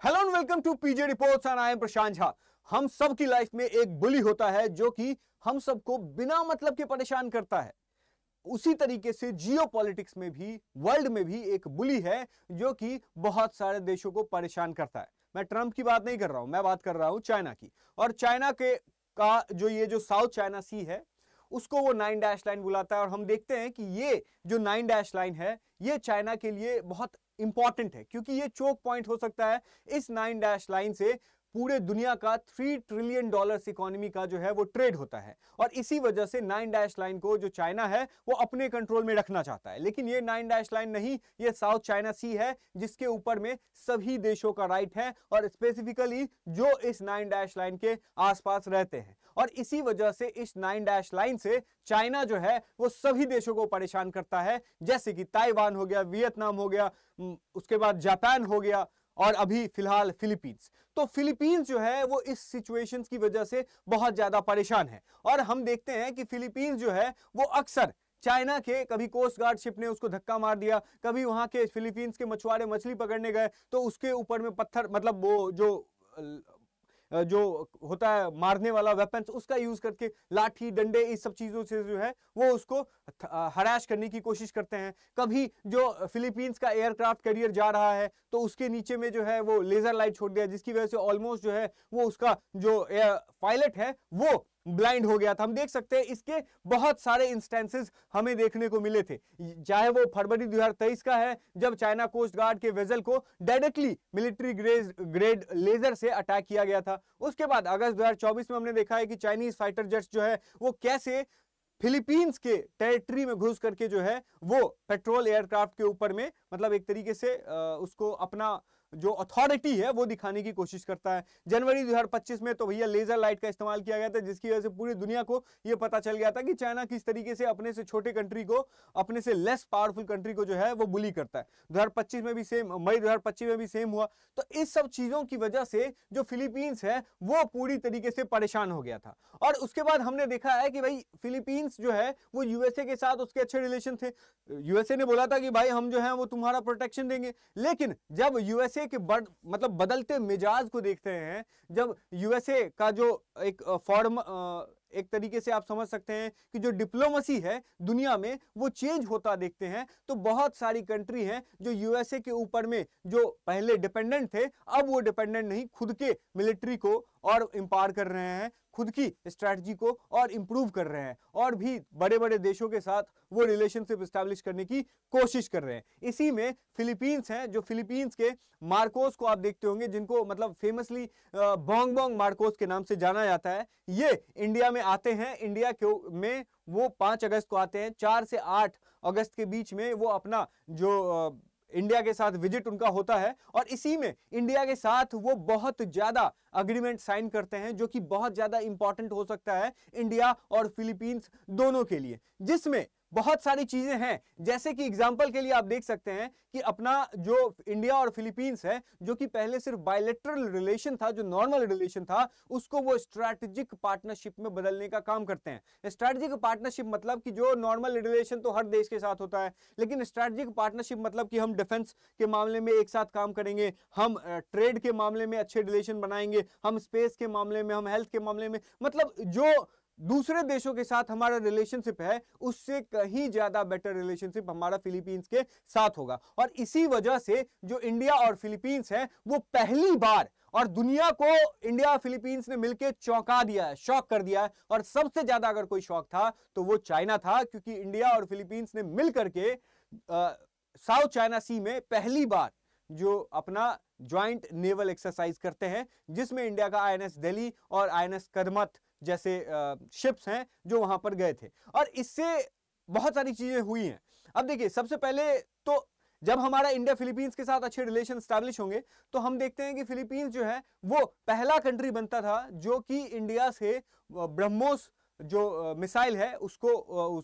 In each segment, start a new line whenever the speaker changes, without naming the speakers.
Hello and welcome to PJ reports and I am Prashant Jha. हम सब की लाइफ में एक बुली होता है जो कि हम सबको बिना मतलब के परेशान करता है। उसी तरीके से जियो पॉलिटिक्स में भी, वर्ल्ड में भी एक बुली है जो कि बहुत सारे देशों को परेशान करता है। मैं ट्रंप की बात नहीं कर रहा हूं, मैं बात कर रहा हूं चाइना की। और चाइना के का जो साउथ चाइना सी है उसको वो 9 डैश लाइन बुलाता है। और हम देखते हैं कि ये जो 9 डैश लाइन है ये चाइना के लिए बहुत इंपॉर्टेंट है, क्योंकि ये चोक पॉइंट हो सकता है। इस 9 डैश लाइन से पूरे दुनिया का $3 ट्रिलियन इकोनॉमी का जो है वो ट्रेड होता है। और इसी वजह से 9 डैश लाइन को जो चाइना है वो अपने कंट्रोल में रखना चाहता है। लेकिन ये 9 डैश लाइन नहीं, ये साउथ चाइना सी है जिसके ऊपर में सभी देशों का राइट है, और स्पेसिफिकली जो इस 9 डैश लाइन के आसपास रहते हैं। और इसी वजह से इस 9 डैश लाइन से चाइना जो है वो सभी देशों को परेशान करता है, जैसे कि ताइवान हो गया, वियतनाम हो गया, उसके बाद जापान हो गया, और अभी फिलहाल फिलीपींस। तो फिलीपींस जो है वो इस सिचुएशंस की वजह से बहुत ज्यादा परेशान है। और हम देखते हैं कि फिलीपींस जो है वो अक्सर चाइना के, कभी कोस्ट गार्ड शिप ने उसको धक्का मार दिया, कभी वहां के फिलीपींस के मछुआरे मछली पकड़ने गए तो उसके ऊपर में पत्थर, मतलब वो जो होता है मारने वाला वेपन्स, उसका यूज करके लाठी डंडे इस सब चीजों से जो है वो उसको हराश करने की कोशिश करते हैं। कभी जो फिलीपींस का एयरक्राफ्ट कैरियर जा रहा है तो उसके नीचे में जो है वो लेजर लाइट छोड़ दिया, जिसकी वजह से ऑलमोस्ट जो है वो उसका जो पायलट है वो ब्लाइंड हो गया था। हम देख सकते हैं इसके बहुत सारे इंस्टेंसेस हमें देखने को मिले थे, चाहे वो फरवरी 2023 का है जब चाइना कोस्ट गार्ड के वेसल को डायरेक्टली मिलिट्री ग्रेड लेजर से अटैक किया गया था। उसके बाद अगस्त 2024 में हमने देखा है कि चाइनीज फाइटर जेट्स जो है वो कैसे फिलीपींस के टेरिटरी में घुस करके जो है वो पेट्रोल एयरक्राफ्ट के ऊपर में, मतलब एक तरीके से उसको अपना जो अथॉरिटी है वो दिखाने की कोशिश करता है। जनवरी 2025 में तो भैया लेजर लाइट का इस्तेमाल किया गया था, जिसकी वजह से पूरी दुनिया को यह पता चल गया था कि चाइना किस तरीके से अपने से छोटे कंट्री को, अपने से लेस पावरफुल कंट्री को जो है वो बुली करता है। 2025 में भी सेम, मई 2025 में भी सेम हुआ। तो इस सब चीजों की वजह से जो फिलीपींस है वो पूरी तरीके से परेशान हो गया था। और उसके बाद हमने देखा है कि भाई फिलीपींस जो है वो यूएसए के साथ उसके अच्छे रिलेशन थे। यूएसए ने बोला था कि भाई हम जो है वो तुम्हारा प्रोटेक्शन देंगे। लेकिन जब यूएसए के मतलब बदलते मिजाज को देखते हैं, जब यूएसए का जो एक फॉर्म, एक तरीके से आप समझ सकते हैं कि जो डिप्लोमेसी है दुनिया में वो चेंज होता देखते हैं, तो बहुत सारी कंट्री हैं जो यूएसए के ऊपर में जो पहले डिपेंडेंट थे अब वो डिपेंडेंट नहीं, खुद के मिलिट्री को और इंपावर कर रहे हैं, खुद की स्ट्रैटेजी को और इंप्रूव कर रहे हैं, और भी बड़े बड़े देशों के साथ वो रिलेशनशिप एस्टैब्लिश करने की कोशिश कर रहे हैं। इसी में फिलीपींस हैं, जो फिलीपींस के मार्कोस को आप देखते होंगे, जिनको मतलब फेमसली बोंग बोंग मार्कोस के नाम से जाना जाता है। ये इंडिया में आते हैं, इंडिया के में वो 5 अगस्त को आते हैं। 4 से 8 अगस्त के बीच में वो अपना जो इंडिया के साथ विजिट उनका होता है, और इसी में इंडिया के साथ वो बहुत ज्यादा अग्रीमेंट साइन करते हैं जो कि बहुत ज्यादा इंपॉर्टेंट हो सकता है इंडिया और फिलीपींस दोनों के लिए, जिसमें बहुत सारी चीजें हैं। जैसे कि एग्जांपल के लिए आप देख सकते हैं कि अपना जो इंडिया और फिलीपींस है, जो कि पहले सिर्फ बायलैटरल रिलेशन था, जो नॉर्मल रिलेशन था, उसको वो स्ट्रैटेजिक पार्टनरशिप में बदलने का काम करते हैं। स्ट्रैटेजिक पार्टनरशिप मतलब कि जो नॉर्मल रिलेशन तो हर देश के साथ होता है, लेकिन स्ट्रैटेजिक पार्टनरशिप मतलब कि हम डिफेंस के मामले में एक साथ काम करेंगे, हम ट्रेड के मामले में अच्छे रिलेशन बनाएंगे, हम स्पेस के मामले में, हम हेल्थ के मामले में, मतलब जो दूसरे देशों के साथ हमारा रिलेशनशिप है उससे कहीं ज्यादा बेटर रिलेशनशिप हमारा फिलीपींस के साथ होगा। और इसी वजह से जो इंडिया और फिलीपींस है वो पहली बार, और दुनिया को इंडिया और फिलीपींस ने मिलकर चौंका दिया है, शॉक कर दिया है। और सबसे ज्यादा अगर कोई शॉक था तो वो चाइना था, क्योंकि इंडिया और फिलीपींस ने मिलकर के साउथ चाइना सी में पहली बार जो अपना ज्वाइंट नेवल एक्सरसाइज करते हैं, जिसमें इंडिया का आईएनएस दिल्ली और आईएनएस कदमत जैसे शिप्स हैं जो वहां पर गए थे। और इससे बहुत सारी चीजें हुई हैं। अब देखिए, सबसे पहले तो जब हमारा इंडिया फिलीपींस के साथ अच्छे रिलेशन स्टैब्लिश होंगे तो हम देखते हैं कि फिलीपींस जो है वो पहला कंट्री बनता था जो कि इंडिया से ब्रह्मोस जो मिसाइल है उसको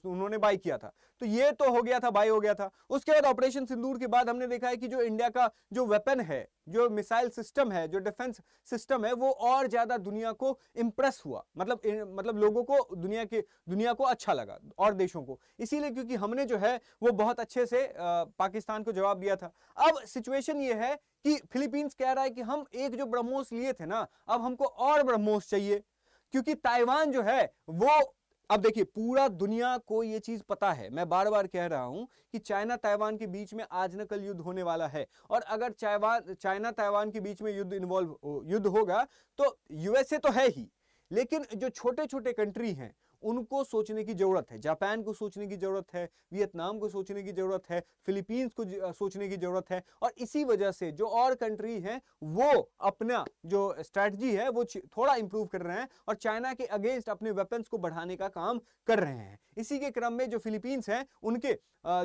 उन्होंने बाय किया था। तो ये तो हो गया था, बाय हो गया था। उसके बाद ऑपरेशन सिंदूर के बाद हमने देखा है कि जो इंडिया का जो वेपन है, जो मिसाइल सिस्टम है, जो डिफेंस सिस्टम है, वो और ज्यादा दुनिया को इंप्रेस हुआ, मतलब लोगों को, दुनिया को अच्छा लगा और देशों को, इसीलिए क्योंकि हमने जो है वो बहुत अच्छे से पाकिस्तान को जवाब दिया था। अब सिचुएशन ये है कि फिलीपींस कह रहा है कि हम एक जो ब्रह्मोस लिए थे ना, अब हमको और ब्रह्मोस चाहिए, क्योंकि ताइवान जो है वो, अब देखिए पूरा दुनिया को ये चीज पता है, मैं बार बार कह रहा हूं कि चाइना ताइवान के बीच में आज न कल युद्ध होने वाला है। और अगर चाइना ताइवान के बीच में युद्ध होगा तो यूएसए तो है ही, लेकिन जो छोटे छोटे कंट्री हैं उनको सोचने की जरूरत है। जापान को सोचने की जरूरत है, वियतनाम को सोचने की जरूरत है, फिलीपींस को सोचने की जरूरत है। और इसी वजह से जो और कंट्री हैं वो अपना जो स्ट्रैटेजी है वो थोड़ा इंप्रूव कर रहे हैं और चाइना के अगेंस्ट अपने वेपन्स को बढ़ाने का काम कर रहे हैं। इसी के क्रम में जो फिलीपींस हैं उनके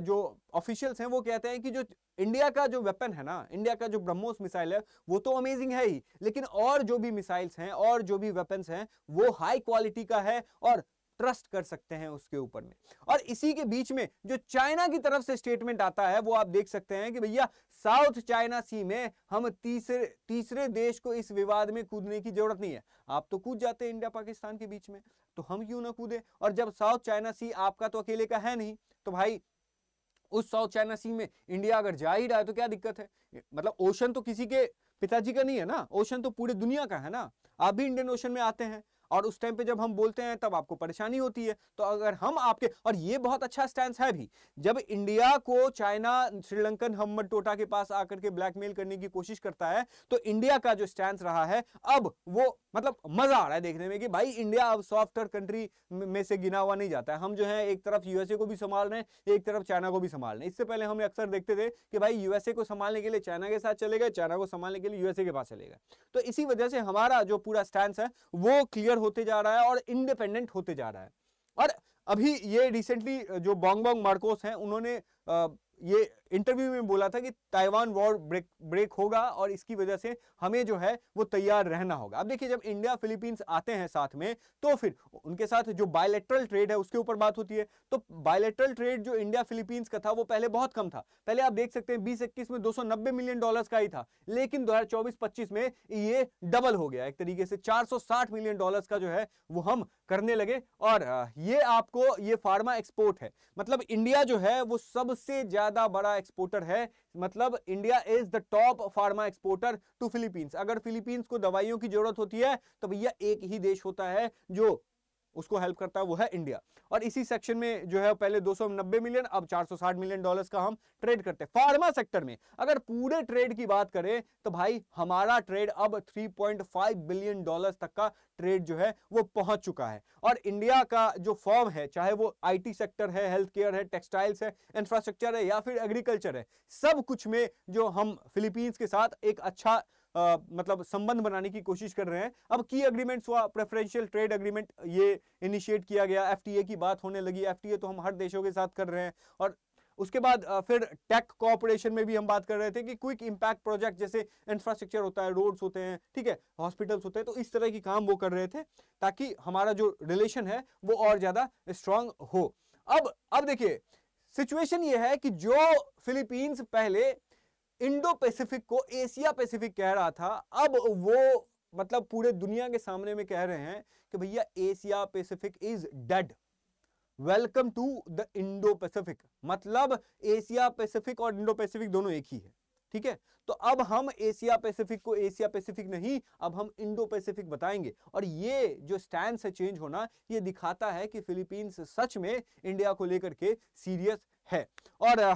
जो ऑफिशियल्स हैं वो कहते हैं कि जो इंडिया का जो वेपन है ना, इंडिया का जो ब्रह्मोस मिसाइल है वो तो अमेजिंग है ही, लेकिन और जो भी मिसाइल्स हैं और जो भी वेपन्स हैं वो हाई क्वालिटी का है और ट्रस्ट कर सकते हैं उसके ऊपर में। और इसी के बीच में जो चाइना की तरफ से स्टेटमेंट आता है वो आप देख सकते हैं कि भैया साउथ चाइना सी में हम तीसरे देश को इस विवाद में कूदने की जरूरत नहीं है। आप तो कूद जाते हैं इंडिया पाकिस्तान के बीच में, तो हम क्यों ना कूदे? और जब साउथ चाइना सी आपका तो अकेले का है नहीं, तो भाई उस साउथ चाइना सी में इंडिया अगर जा ही रहा है तो क्या दिक्कत है? मतलब ओशन तो किसी के पिताजी का नहीं है ना, ओशन तो पूरे दुनिया का है ना। आप भी इंडियन ओशन में आते हैं और उस टाइम पे जब हम बोलते हैं तब आपको परेशानी होती है। तो अगर हम आपके, और ये बहुत अच्छा स्टैंड है भी, जब इंडिया को चाइना श्रीलंकन हम्मद टोटा के पास आकर के ब्लैकमेल करने की कोशिश करता है तो इंडिया का जो स्टैंड रहा है अब वो मतलब मजा आ रहा है देखने में कि भाई इंडिया अब सॉफ्टर कंट्री में से गिना हुआ नहीं जाता है। हम जो है एक तरफ यूएसए को भी संभाल रहे हैं, एक तरफ चाइना को भी संभाल रहे हैं। इससे पहले हम अक्सर देखते थे कि भाई यूएसए को संभालने के लिए चाइना के साथ चले गए, चाइना को संभालने के लिए यूएसए के पास चले गए। तो इसी वजह से हमारा जो पूरा स्टैंड है वो क्लियर होते जा रहा है और इंडिपेंडेंट होते जा रहा है। और अभी ये रिसेंटली जो बॉन्ग मार्कोस हैं उन्होंने ये इंटरव्यू में बोला था कि ताइवान वॉर ब्रेक होगा और इसकी वजह से हमें जो है वो तैयार रहना होगा। अब देखिए जब इंडिया फिलीपींस आते हैं साथ में तो फिर उनके साथ जो बायलैटरल ट्रेड है उसके ऊपर बात होती है। तो बायलैटरल ट्रेड जो इंडिया फिलीपींस का था वो पहले बहुत कम था। पहले आप देख सकते हैं 2021 में $290 मिलियन का ही था, लेकिन 2024-25 में ये डबल हो गया, एक तरीके से $460 मिलियन का जो है वो हम करने लगे। और ये आपको ये फार्मा एक्सपोर्ट है, मतलब इंडिया जो है वो सबसे ज्यादा बड़ा एक्सपोर्टर है। मतलब India is the top pharma exporter to Philippines. अगर फिलीपींस को दवाइयों की जरूरत होती है तो भैया एक ही देश होता है जो उसको हेल्प करता है, वो है इंडिया। और इसी सेक्शन में जो है पहले 290 मिलियन, अब $460 मिलियन का हम ट्रेड करते हैं फार्मा सेक्टर में। अगर पूरे ट्रेड की बात करें तो भाई हमारा ट्रेड अब $3.5 बिलियन तक का ट्रेड जो है वो पहुंच चुका है। और इंडिया का जो फॉर्म है, चाहे वो आईटी सेक्टर है, हेल्थ केयर है, टेक्सटाइल्स है, इंफ्रास्ट्रक्चर है या फिर एग्रीकल्चर है, सब कुछ में जो हम फिलीपींस के साथ एक अच्छा मतलब संबंध बनाने की कोशिश कर रहे हैं। अब की एग्रीमेंट्स हुआ, प्रेफरेंशियल ट्रेड एग्रीमेंट ये इनिशिएट किया गया, एफटीए की बात होने लगी। एफटीए तो हम हर देशों के साथ कर रहे हैं। और उसके बाद फिर टेक कोऑपरेशन में भी हम बात कर रहे थे कि क्विक इंपैक्ट प्रोजेक्ट, जैसे इंफ्रास्ट्रक्चर होता है, रोड्स होते हैं, ठीक है, हॉस्पिटल्स होते हैं, तो इस तरह की काम वो कर रहे थे ताकि हमारा जो रिलेशन है वो और ज्यादा स्ट्रांग हो। अब देखिए सिचुएशन ये है कि जो फिलीपींस पहले इंडो पैसिफिक को एशिया पैसिफिक कह रहा था, अब वो मतलब पूरे दुनिया के सामने में कह रहे हैं कि भैया Asia Pacific is dead, welcome to the Indo Pacific. मतलब एशिया पैसिफिक और इंडो पैसिफिक दोनों एक ही है, ठीक है। तो अब हम एशिया पैसिफिक को एशिया पैसिफिक नहीं, अब हम इंडो पैसिफिक बताएंगे। और ये जो स्टैंड से चेंज होना ये दिखाता है कि फिलीपींस सच में इंडिया को लेकर के सीरियस है। और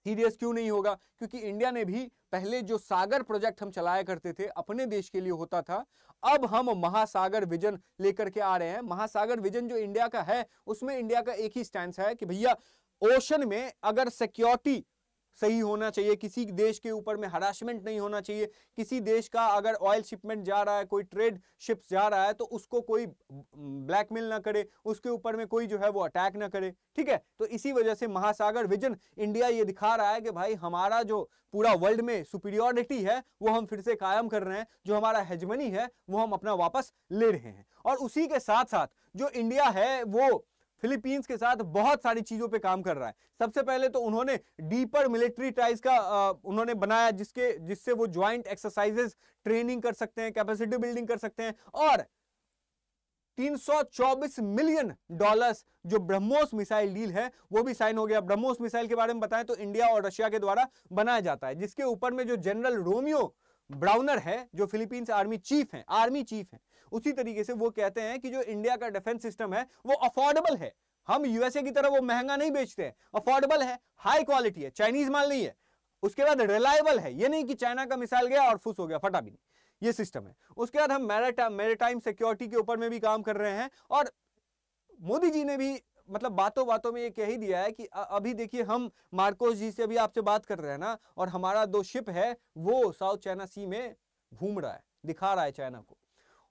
सीरियस क्यों नहीं होगा? क्योंकि इंडिया ने भी पहले जो सागर प्रोजेक्ट हम चलाया करते थे अपने देश के लिए होता था, अब हम महासागर विजन लेकर के आ रहे हैं। महासागर विजन जो इंडिया का है उसमें इंडिया का एक ही स्टैंड है कि भैया ओशन में अगर सिक्योरिटी सही होना चाहिए, किसी देश के ऊपर में हरासमेंट नहीं होना चाहिए, किसी देश का अगर ऑयल शिपमेंट जा रहा है, कोई ट्रेड शिप्स जा रहा है तो उसको कोई ब्लैकमेल ना करे, उसके ऊपर में कोई जो है वो अटैक ना करे, ठीक है। तो इसी वजह से महासागर विजन इंडिया ये दिखा रहा है कि भाई हमारा जो पूरा वर्ल्ड में सुपीरियरिटी है वो हम फिर से कायम कर रहे हैं, जो हमारा हेजमनी है वो हम अपना वापस ले रहे हैं। और उसी के साथ साथ जो इंडिया है वो फिलीपींस के साथ बहुत सारी चीजों पे काम कर रहा है। सबसे पहले तो उन्होंने डीपर मिलिट्री टाइज का उन्होंने बनाया, जिससे वो ज्वाइंट एक्सरसाइजेस ट्रेनिंग कर सकते हैं, कैपेसिटी बिल्डिंग कर सकते हैं। और $324 मिलियन जो ब्रह्मोस मिसाइल डील है वो भी साइन हो गया। ब्रह्मोस मिसाइल के बारे में बताएं तो इंडिया और रशिया के द्वारा बनाया जाता है, जिसके ऊपर में जो जनरल रोमियो ब्राउनर है, जो फिलीपींस आर्मी चीफ हैं, उसी तरीके से वो कहते हैं कि जो इंडिया का डिफेंस सिस्टम है वो अफोर्डेबल है। हम यूएसए की तरह वो महंगा नहीं बेचते हैं, अफोर्डेबल है, हाई क्वालिटी है, चाइनीज माल नहीं है। उसके बाद रिलायबल है, ये नहीं कि चाइना का मिसाइल गया और फुस हो गया, फटा भी नहीं, ये सिस्टम है। उसके बाद हम मैरीटाइम सिक्योरिटी के ऊपर में भी काम कर रहे हैं। और मोदी जी ने भी मतलब बातों बातों में ये कह ही दिया है कि अभी देखिए हम मार्कोस जी से अभी आपसे बात कर रहे हैं ना, और हमारा 2 शिप है वो साउथ चाइना सी में घूम रहा है, दिखा रहा है चाइना को।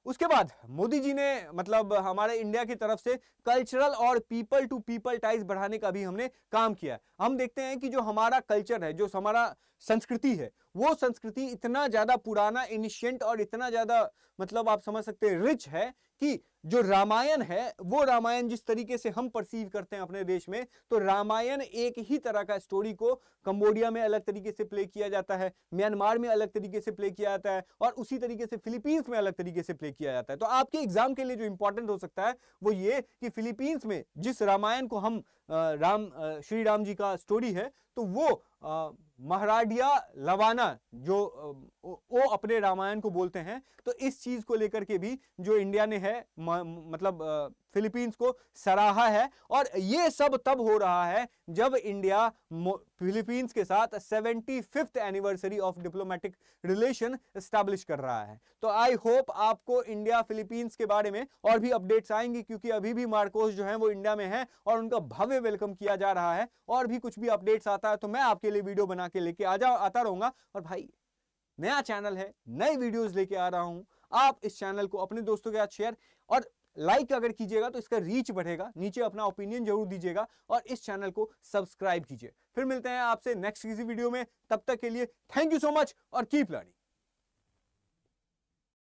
उसके बाद मोदी जी ने मतलब हमारे इंडिया की तरफ से कल्चरल और पीपल टू पीपल टाइज बढ़ाने का भी हमने काम किया। हम देखते हैं कि जो हमारा कल्चर है, जो हमारा संस्कृति है, वो संस्कृति इतना ज्यादा पुराना, इनिशिएंट और इतना ज्यादा मतलब आप समझ सकते हैं रिच है कि जो रामायण है वो रामायण जिस तरीके से हम परसीव करते हैं अपने देश में, तो रामायण एक ही तरह का स्टोरी को कंबोडिया में अलग तरीके से प्ले किया जाता है, म्यांमार में अलग तरीके से प्ले किया जाता है, और उसी तरीके से फिलीपींस में अलग तरीके से प्ले किया जाता है। तो आपके एग्जाम के लिए जो इंपॉर्टेंट हो सकता है वो ये कि फिलीपींस में जिस रामायण को हम श्री राम जी का स्टोरी है, तो वो महाराडिया लवाना जो वो अपने रामायण को बोलते हैं। तो इस चीज को लेकर के भी जो इंडिया ने है मतलब फिलीपींस को सराहा है। और ये सब तब हो रहा है जब इंडिया फिलीपींस के साथ 75th anniversary of diplomatic relation establish कर रहा है। तो आई होप आपको इंडिया फिलीपींस के बारे में और भी अपडेट्स आएंगी, क्योंकि अभी भी मार्कोस जो है वो इंडिया में है और उनका भव्य वेलकम किया जा रहा है। और भी कुछ भी अपडेट्स आता है तो मैं आपके लिए वीडियो बना के लेके आता रहूंगा। और भाई नया चैनल है, नई वीडियोस लेके आ रहा हूं, आप इस चैनल को अपने दोस्तों के साथ शेयर और लाइक अगर कीजिएगा तो इसका रीच बढ़ेगा। नीचे अपना ओपिनियन जरूर दीजिएगा और इस चैनल को सब्सक्राइब कीजिए। फिर मिलते हैं आपसे नेक्स्ट किसी वीडियो में, तब तक के लिए थैंक यू सो मच और कीप लर्निंग।